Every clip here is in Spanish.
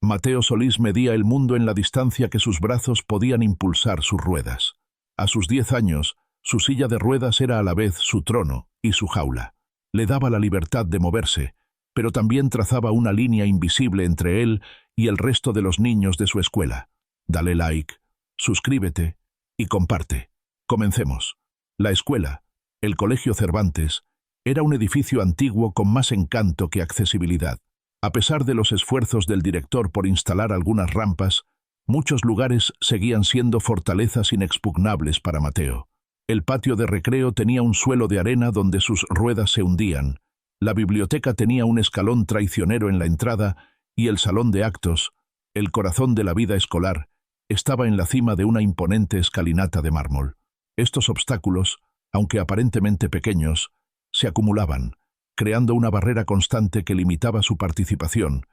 Mateo Solís medía el mundo en la distancia que sus brazos podían impulsar sus ruedas. A sus 10 años, su silla de ruedas era a la vez su trono y su jaula. Le daba la libertad de moverse, pero también trazaba una línea invisible entre él y el resto de los niños de su escuela. Dale like, suscríbete y comparte. Comencemos. La escuela, el Colegio Cervantes, era un edificio antiguo con más encanto que accesibilidad. A pesar de los esfuerzos del director por instalar algunas rampas, muchos lugares seguían siendo fortalezas inexpugnables para Mateo. El patio de recreo tenía un suelo de arena donde sus ruedas se hundían, la biblioteca tenía un escalón traicionero en la entrada y el salón de actos, el corazón de la vida escolar, estaba en la cima de una imponente escalinata de mármol. Estos obstáculos, aunque aparentemente pequeños, se acumulaban, creando una barrera constante que limitaba su participación,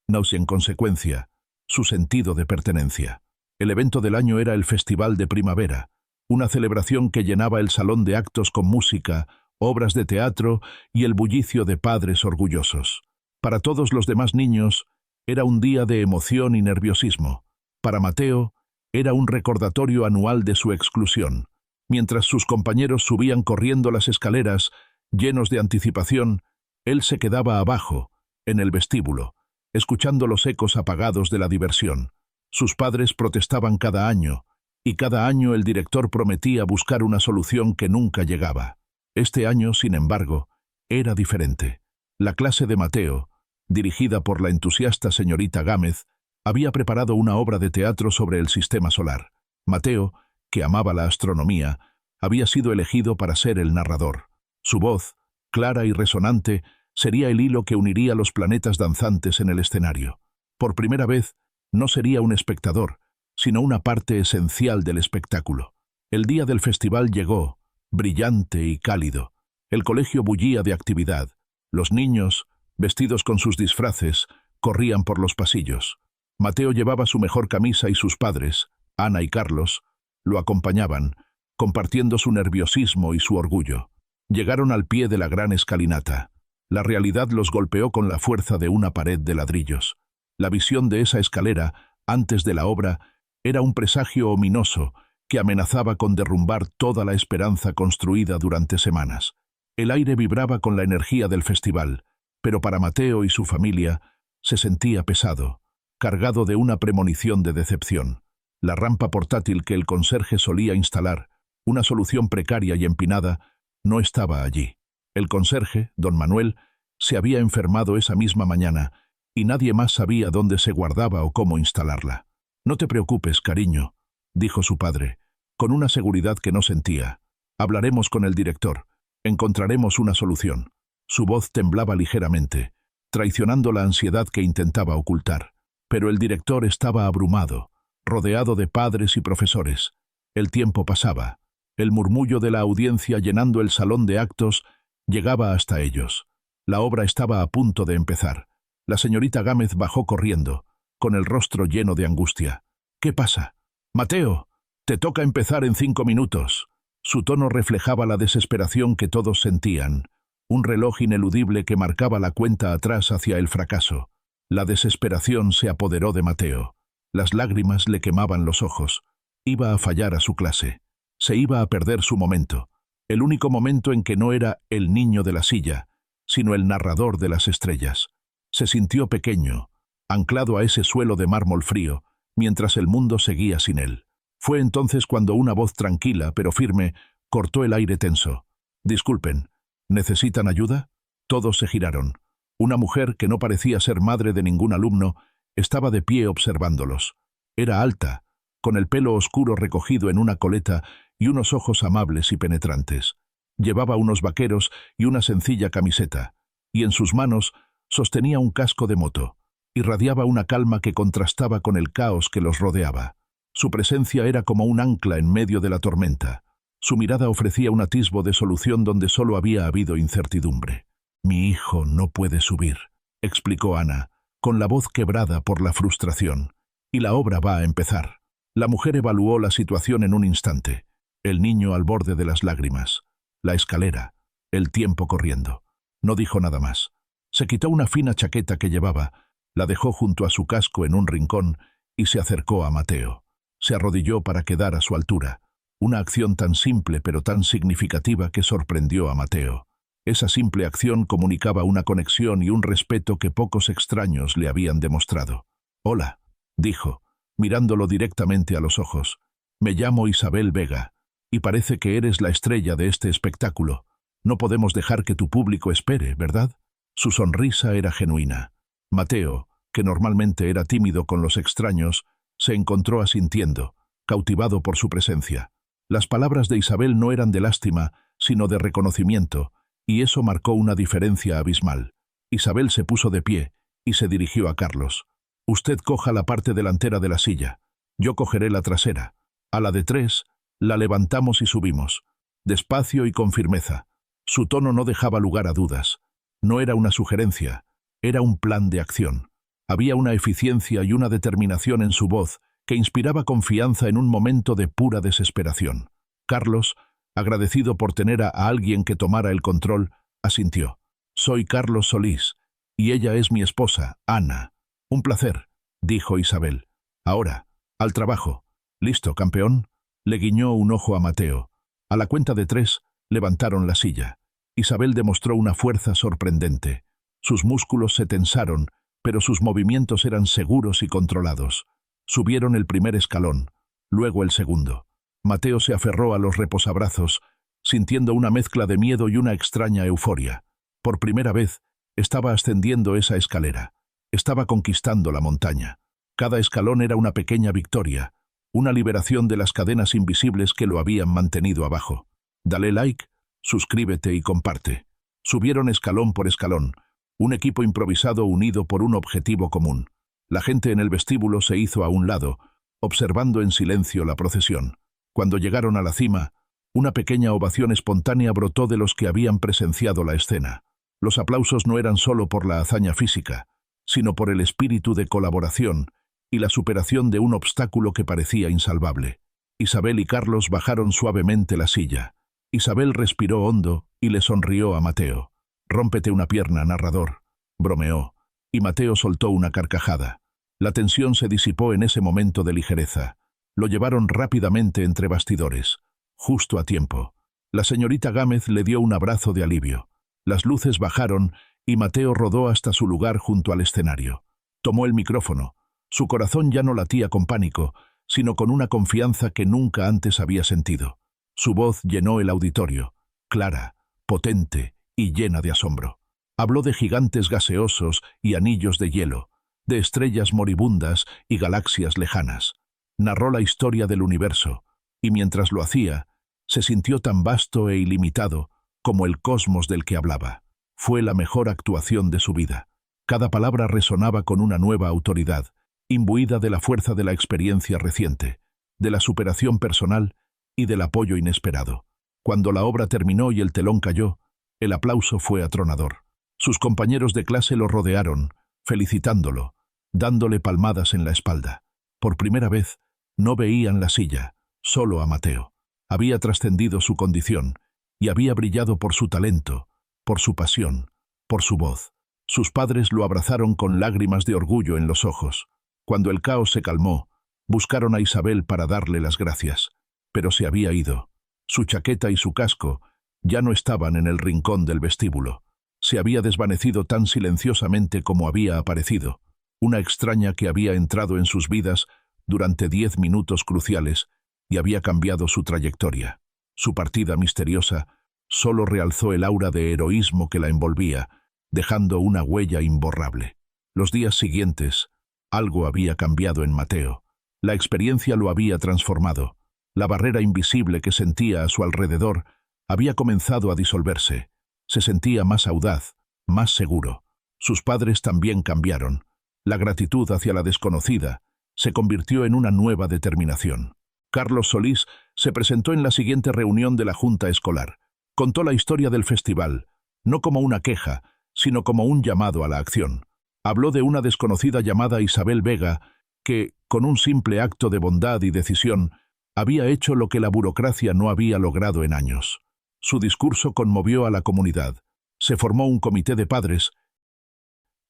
y en consecuencia, su sentido de pertenencia. El evento del año era el Festival de Primavera, una celebración que llenaba el salón de actos con música, obras de teatro y el bullicio de padres orgullosos. Para todos los demás niños, era un día de emoción y nerviosismo. Para Mateo, era un recordatorio anual de su exclusión. Mientras sus compañeros subían corriendo las escaleras, llenos de anticipación, él se quedaba abajo, en el vestíbulo, escuchando los ecos apagados de la diversión. Sus padres protestaban cada año, y cada año el director prometía buscar una solución que nunca llegaba. Este año, sin embargo, era diferente. La clase de Mateo, dirigida por la entusiasta señorita Gámez, había preparado una obra de teatro sobre el sistema solar. Mateo, que amaba la astronomía, había sido elegido para ser el narrador. Su voz, clara y resonante, sería el hilo que uniría los planetas danzantes en el escenario. Por primera vez, no sería un espectador, sino una parte esencial del espectáculo. El día del festival llegó, brillante y cálido. El colegio bullía de actividad. Los niños, vestidos con sus disfraces, corrían por los pasillos. Mateo llevaba su mejor camisa y sus padres, Ana y Carlos, lo acompañaban, compartiendo su nerviosismo y su orgullo. Llegaron al pie de la gran escalinata. La realidad los golpeó con la fuerza de una pared de ladrillos. La visión de esa escalera, antes de la obra, era un presagio ominoso que amenazaba con derrumbar toda la esperanza construida durante semanas. El aire vibraba con la energía del festival, pero para Mateo y su familia se sentía pesado, cargado de una premonición de decepción. La rampa portátil que el conserje solía instalar, una solución precaria y empinada, no estaba allí. El conserje, don Manuel, se había enfermado esa misma mañana y nadie más sabía dónde se guardaba o cómo instalarla. «No te preocupes, cariño», dijo su padre, con una seguridad que no sentía. «Hablaremos con el director. Encontraremos una solución». Su voz temblaba ligeramente, traicionando la ansiedad que intentaba ocultar. Pero el director estaba abrumado, rodeado de padres y profesores. El tiempo pasaba. El murmullo de la audiencia llenando el salón de actos llegaba hasta ellos. La obra estaba a punto de empezar. La señorita Gámez bajó corriendo, con el rostro lleno de angustia. «¿Qué pasa? Mateo, te toca empezar en 5 minutos». Su tono reflejaba la desesperación que todos sentían, un reloj ineludible que marcaba la cuenta atrás hacia el fracaso. La desesperación se apoderó de Mateo. Las lágrimas le quemaban los ojos. Iba a fallar a su clase. Se iba a perder su momento, el único momento en que no era el niño de la silla, sino el narrador de las estrellas. Se sintió pequeño, anclado a ese suelo de mármol frío, mientras el mundo seguía sin él. Fue entonces cuando una voz tranquila pero firme cortó el aire tenso. «Disculpen, ¿necesitan ayuda?» Todos se giraron. Una mujer, que no parecía ser madre de ningún alumno, estaba de pie observándolos. Era alta, con el pelo oscuro recogido en una coleta y unos ojos amables y penetrantes. Llevaba unos vaqueros y una sencilla camiseta, y en sus manos sostenía un casco de moto. Irradiaba una calma que contrastaba con el caos que los rodeaba. Su presencia era como un ancla en medio de la tormenta. Su mirada ofrecía un atisbo de solución donde solo había habido incertidumbre. «Mi hijo no puede subir», explicó Ana, con la voz quebrada por la frustración. «Y la obra va a empezar». La mujer evaluó la situación en un instante. El niño al borde de las lágrimas. La escalera. El tiempo corriendo. No dijo nada más. Se quitó una fina chaqueta que llevaba, La dejó junto a su casco en un rincón y se acercó a Mateo. Se arrodilló para quedar a su altura. Una acción tan simple pero tan significativa que sorprendió a Mateo. Esa simple acción comunicaba una conexión y un respeto que pocos extraños le habían demostrado. «Hola», dijo, mirándolo directamente a los ojos. «Me llamo Isabel Vega, y parece que eres la estrella de este espectáculo. No podemos dejar que tu público espere, ¿verdad?». Su sonrisa era genuina. Mateo, que normalmente era tímido con los extraños, se encontró asintiendo, cautivado por su presencia. Las palabras de Isabel no eran de lástima, sino de reconocimiento, y eso marcó una diferencia abismal. Isabel se puso de pie y se dirigió a Carlos. «Usted coja la parte delantera de la silla. Yo cogeré la trasera. A la de 3, la levantamos y subimos. Despacio y con firmeza». Su tono no dejaba lugar a dudas. No era una sugerencia, era un plan de acción. Había una eficiencia y una determinación en su voz que inspiraba confianza en un momento de pura desesperación. Carlos, agradecido por tener a alguien que tomara el control, asintió. «Soy Carlos Solís, y ella es mi esposa, Ana». «Un placer», dijo Isabel. «Ahora, al trabajo». «Listo, campeón», le guiñó un ojo a Mateo. A la cuenta de 3, levantaron la silla. Isabel demostró una fuerza sorprendente. Sus músculos se tensaron, pero sus movimientos eran seguros y controlados. Subieron el primer escalón, luego el segundo. Mateo se aferró a los reposabrazos, sintiendo una mezcla de miedo y una extraña euforia. Por primera vez, estaba ascendiendo esa escalera. Estaba conquistando la montaña. Cada escalón era una pequeña victoria, una liberación de las cadenas invisibles que lo habían mantenido abajo. Dale like, suscríbete y comparte. Subieron escalón por escalón, un equipo improvisado unido por un objetivo común. La gente en el vestíbulo se hizo a un lado, observando en silencio la procesión. Cuando llegaron a la cima, una pequeña ovación espontánea brotó de los que habían presenciado la escena. Los aplausos no eran solo por la hazaña física, sino por el espíritu de colaboración y la superación de un obstáculo que parecía insalvable. Isabel y Carlos bajaron suavemente la silla. Isabel respiró hondo y le sonrió a Mateo. «Rómpete una pierna, narrador», bromeó, y Mateo soltó una carcajada. La tensión se disipó en ese momento de ligereza. Lo llevaron rápidamente entre bastidores, justo a tiempo. La señorita Gámez le dio un abrazo de alivio. Las luces bajaron y Mateo rodó hasta su lugar junto al escenario. Tomó el micrófono. Su corazón ya no latía con pánico, sino con una confianza que nunca antes había sentido. Su voz llenó el auditorio, clara, potente y llena de asombro. Habló de gigantes gaseosos y anillos de hielo, de estrellas moribundas y galaxias lejanas. Narró la historia del universo, y mientras lo hacía, se sintió tan vasto e ilimitado como el cosmos del que hablaba. Fue la mejor actuación de su vida. Cada palabra resonaba con una nueva autoridad, imbuida de la fuerza de la experiencia reciente, de la superación personal y del apoyo inesperado. Cuando la obra terminó y el telón cayó, el aplauso fue atronador. Sus compañeros de clase lo rodearon, felicitándolo, dándole palmadas en la espalda. Por primera vez, no veían la silla, solo a Mateo. Había trascendido su condición y había brillado por su talento, por su pasión, por su voz. Sus padres lo abrazaron con lágrimas de orgullo en los ojos. Cuando el caos se calmó, buscaron a Isabel para darle las gracias, pero se había ido. Su chaqueta y su casco ya no estaban en el rincón del vestíbulo. Se había desvanecido tan silenciosamente como había aparecido, una extraña que había entrado en sus vidas durante 10 minutos cruciales y había cambiado su trayectoria. Su partida misteriosa solo realzó el aura de heroísmo que la envolvía, dejando una huella imborrable. Los días siguientes, algo había cambiado en Mateo. La experiencia lo había transformado. La barrera invisible que sentía a su alrededor había comenzado a disolverse. Se sentía más audaz, más seguro. Sus padres también cambiaron. La gratitud hacia la desconocida se convirtió en una nueva determinación. Carlos Solís se presentó en la siguiente reunión de la Junta Escolar. Contó la historia del festival, no como una queja, sino como un llamado a la acción. Habló de una desconocida llamada Isabel Vega que, con un simple acto de bondad y decisión, había hecho lo que la burocracia no había logrado en años. Su discurso conmovió a la comunidad. Se formó un comité de padres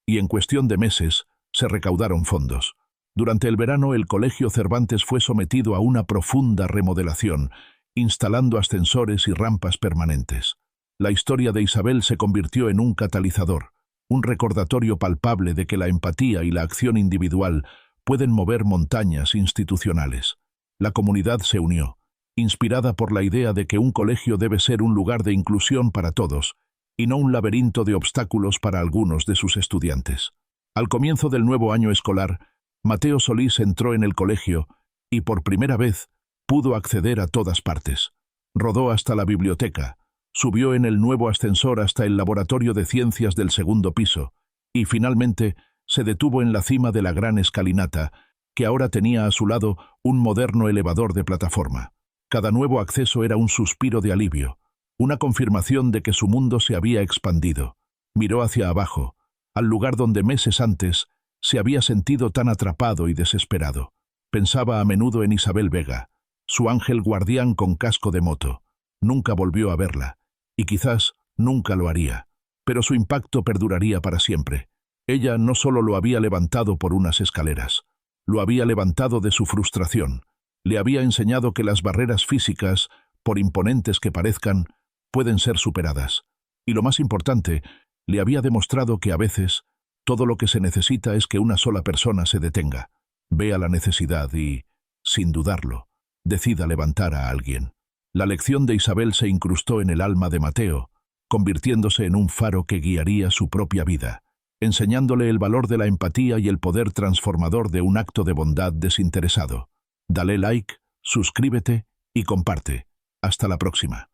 y en cuestión de meses Se recaudaron fondos. Durante el verano, el Colegio Cervantes fue sometido a una profunda remodelación, instalando ascensores y rampas permanentes. La historia de Isabel se convirtió en un catalizador, un recordatorio palpable de que la empatía y la acción individual pueden mover montañas institucionales. La comunidad se unió, inspirada por la idea de que un colegio debe ser un lugar de inclusión para todos, y no un laberinto de obstáculos para algunos de sus estudiantes. Al comienzo del nuevo año escolar, Mateo Solís entró en el colegio y por primera vez pudo acceder a todas partes. Rodó hasta la biblioteca, subió en el nuevo ascensor hasta el laboratorio de ciencias del segundo piso y finalmente se detuvo en la cima de la gran escalinata, que ahora tenía a su lado un moderno elevador de plataforma. Cada nuevo acceso era un suspiro de alivio, una confirmación de que su mundo se había expandido. Miró hacia abajo, al lugar donde meses antes se había sentido tan atrapado y desesperado. Pensaba a menudo en Isabel Vega, su ángel guardián con casco de moto. Nunca volvió a verla, y quizás nunca lo haría, pero su impacto perduraría para siempre. Ella no solo lo había levantado por unas escaleras, lo había levantado de su frustración. Le había enseñado que las barreras físicas, por imponentes que parezcan, pueden ser superadas. Y lo más importante, le había demostrado que a veces todo lo que se necesita es que una sola persona se detenga, vea la necesidad y, sin dudarlo, decida levantar a alguien. La lección de Isabel se incrustó en el alma de Mateo, convirtiéndose en un faro que guiaría su propia vida, enseñándole el valor de la empatía y el poder transformador de un acto de bondad desinteresado. Dale like, suscríbete y comparte. Hasta la próxima.